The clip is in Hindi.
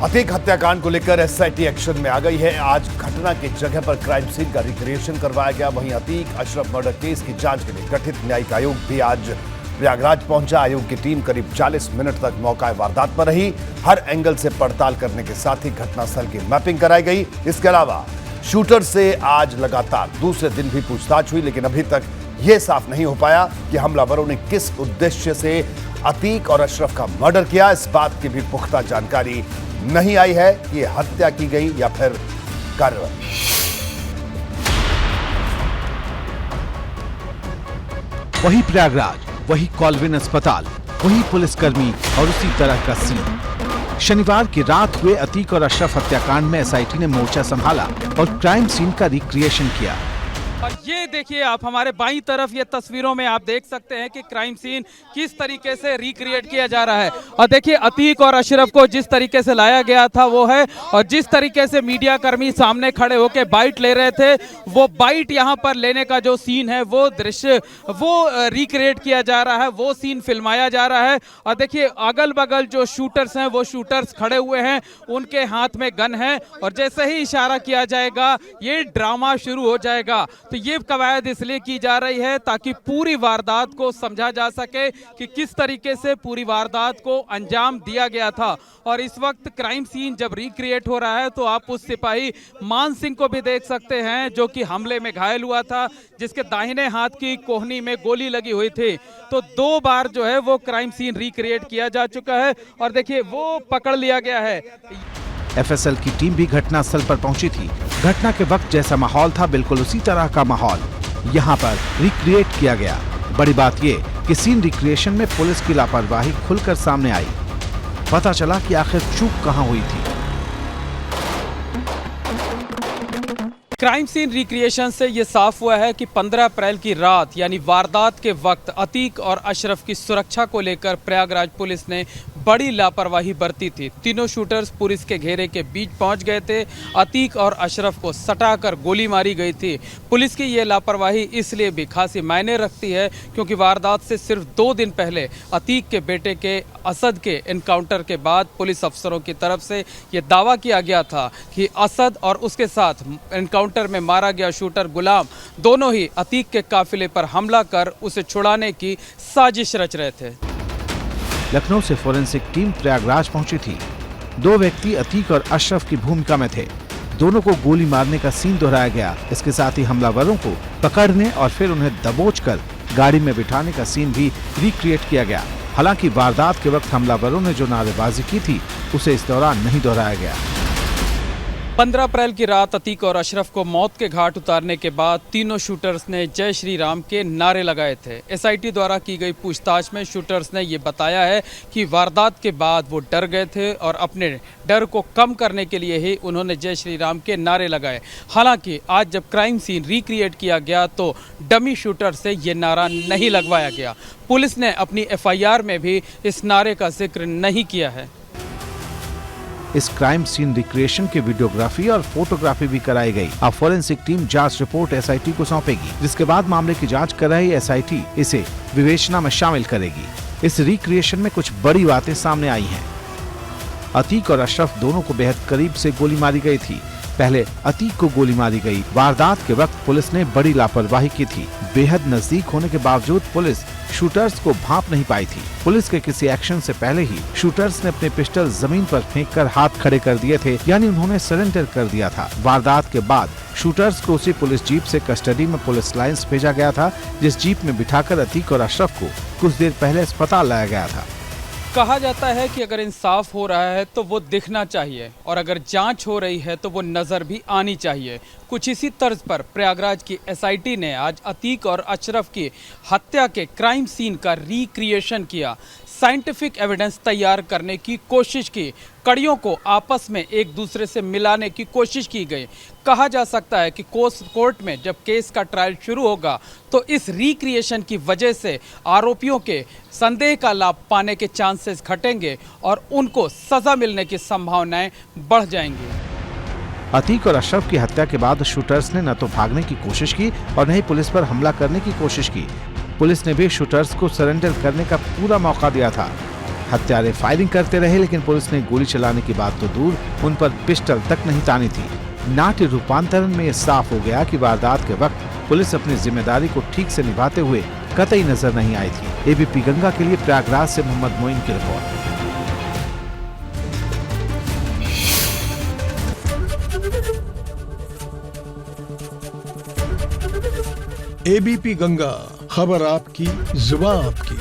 अतीक हत्याकांड को लेकर एसआईटी एक्शन में आ गई है। आज घटना की जगह पर क्राइम सीन का रिक्रिएशन करवाया गया। वहीं अतीक अशरफ मर्डर केस की जांच के लिए गठित न्यायिक आयोग भी आज प्रयागराज पहुंचा। आयोग की टीम करीब 40 मिनट तक मौका वारदात पर रही। हर एंगल से पड़ताल करने के साथ ही घटनास्थल की मैपिंग कराई गई। इसके अलावा शूटर से आज लगातार दूसरे दिन भी पूछताछ हुई, लेकिन अभी तक यह साफ नहीं हो पाया कि हमलावरों ने किस उद्देश्य से अतीक और अशरफ का मर्डर किया। इस बात की भी पुख्ता जानकारी नहीं आई है कि हत्या की गई या फिर कार्रवाई। वही प्रयागराज, वही कॉलविन अस्पताल, वही पुलिसकर्मी और उसी तरह का सीन। शनिवार की रात हुए अतीक और अशरफ हत्याकांड में एसआईटी ने मोर्चा संभाला और क्राइम सीन का रिक्रिएशन किया। और ये देखिए आप हमारे बाईं तरफ ये तस्वीरों में आप देख सकते हैं कि क्राइम सीन किस तरीके से रिक्रिएट किया जा रहा है। और देखिए अतीक और अशरफ को जिस तरीके से लाया गया था वो है, और जिस तरीके से मीडिया कर्मी सामने खड़े होकर बाइट ले रहे थे, वो बाइट यहाँ पर लेने का जो सीन है, वो दृश्य वो रिक्रिएट किया जा रहा है, वो सीन फिल्माया जा रहा है। और देखिए अगल बगल जो शूटर्स हैं वो शूटर्स खड़े हुए हैं, उनके हाथ में गन है, और जैसे ही इशारा किया जाएगा ये ड्रामा शुरू हो जाएगा। तो ये कवायद इसलिए की जा रही है ताकि पूरी वारदात को समझा जा सके कि किस तरीके से पूरी वारदात को अंजाम दिया गया था। और इस वक्त क्राइम सीन जब रिक्रिएट हो रहा है तो आप उस सिपाही मान सिंह को भी देख सकते हैं जो कि हमले में घायल हुआ था, जिसके दाहिने हाथ की कोहनी में गोली लगी हुई थी। तो 2 बार जो है वो क्राइम सीन रिक्रिएट किया जा चुका है और देखिए वो पकड़ लिया गया है। एफएसएल की टीम भी घटनास्थल पर पहुंची थी। घटना के वक्त जैसा माहौल था बिल्कुल उसी तरह का माहौल यहां पर रिक्रिएट किया गया। बड़ी बात ये कि सीन रिक्रिएशन में पुलिस की लापरवाही खुलकर सामने आई। पता चला कि आखिर चूक कहां हुई थी। क्राइम सीन रिक्रिएशन से ये साफ हुआ है कि 15 अप्रैल की रात यानी वारदात के वक्त अतीक और अशरफ की सुरक्षा को लेकर प्रयागराज पुलिस ने बड़ी लापरवाही बरती थी। तीनों शूटर्स पुलिस के घेरे के बीच पहुंच गए थे। अतीक और अशरफ को सटाकर गोली मारी गई थी। पुलिस की ये लापरवाही इसलिए भी खासी मायने रखती है क्योंकि वारदात से सिर्फ 2 दिन पहले अतीक के बेटे के असद के एनकाउंटर के बाद पुलिस अफसरों की तरफ से ये दावा किया गया था कि असद और उसके साथ एनकाउंटर में मारा गया शूटर गुलाम दोनों ही अतीक के काफिले पर हमला कर उसे छुड़ाने की साजिश रच रहे थे। लखनऊ से फोरेंसिक टीम प्रयागराज पहुंची थी। 2 व्यक्ति अतीक और अशरफ की भूमिका में थे। दोनों को गोली मारने का सीन दोहराया गया। इसके साथ ही हमलावरों को पकड़ने और फिर उन्हें दबोचकर गाड़ी में बिठाने का सीन भी रिक्रिएट किया गया। हालांकि वारदात के वक्त हमलावरों ने जो नारेबाजी की थी उसे इस दौरान नहीं दोहराया गया। 15 अप्रैल की रात अतीक और अशरफ को मौत के घाट उतारने के बाद तीनों शूटर्स ने जय श्री राम के नारे लगाए थे। एसआईटी द्वारा की गई पूछताछ में शूटर्स ने ये बताया है कि वारदात के बाद वो डर गए थे और अपने डर को कम करने के लिए ही उन्होंने जय श्री राम के नारे लगाए। हालांकि आज जब क्राइम सीन रिक्रिएट किया गया तो डमी शूटर से ये नारा नहीं लगवाया गया। पुलिस ने अपनी एफआईआर में भी इस नारे का जिक्र नहीं किया है। इस क्राइम सीन रिक्रिएशन की वीडियोग्राफी और फोटोग्राफी भी कराई गई। अब फोरेंसिक टीम जांच रिपोर्ट एसआईटी को सौंपेगी, जिसके बाद मामले की जांच कर रही एसआईटी इसे विवेचना में शामिल करेगी। इस रिक्रिएशन में कुछ बड़ी बातें सामने आई हैं। अतीक और अशरफ दोनों को बेहद करीब से गोली मारी गई थी। पहले अतीक को गोली मारी गई। वारदात के वक्त पुलिस ने बड़ी लापरवाही की थी। बेहद नजदीक होने के बावजूद पुलिस शूटर्स को भांप नहीं पाई थी। पुलिस के किसी एक्शन से पहले ही शूटर्स ने अपने पिस्टल जमीन पर फेंककर हाथ खड़े कर दिए थे, यानी उन्होंने सरेंडर कर दिया था। वारदात के बाद शूटर्स को उसी पुलिस जीप से कस्टडी में पुलिस लाइंस भेजा गया था, जिस जीप में बिठाकर अतीक और अशरफ को कुछ देर पहले अस्पताल लाया गया था। कहा जाता है कि अगर इंसाफ हो रहा है तो वो दिखना चाहिए, और अगर जांच हो रही है तो वो नज़र भी आनी चाहिए। कुछ इसी तर्ज पर प्रयागराज की एसआईटी ने आज अतीक और अशरफ की हत्या के क्राइम सीन का रिक्रिएशन किया। साइंटिफिक एविडेंस तैयार करने की कोशिश की। कड़ियों को आपस में एक दूसरे से मिलाने की कोशिश की गई। कहा जा सकता है कि कोर्ट में जब केस का ट्रायल शुरू होगा तो इस रिक्रिएशन की वजह से आरोपियों के संदेह का लाभ पाने के चांसेस घटेंगे और उनको सजा मिलने की संभावनाएं बढ़ जाएंगी। अतीक और अशरफ की हत्या के बाद शूटर्स ने न तो भागने की कोशिश की और न ही पुलिस पर हमला करने की कोशिश की। पुलिस ने भी शूटर्स को सरेंडर करने का पूरा मौका दिया था। हत्यारे फायरिंग करते रहे, लेकिन पुलिस ने गोली चलाने की बात तो दूर, उन पर पिस्टल तक नहीं तानी थी। नाट्य रूपांतरण में ये साफ हो गया कि वारदात के वक्त पुलिस अपनी जिम्मेदारी को ठीक से निभाते हुए कतई नजर नहीं आई थी। एबीपी गंगा के लिए प्रयागराज से मोहम्मद मोइन की रिपोर्ट। एबीपी गंगा, खबर आपकी, जुबान आपकी।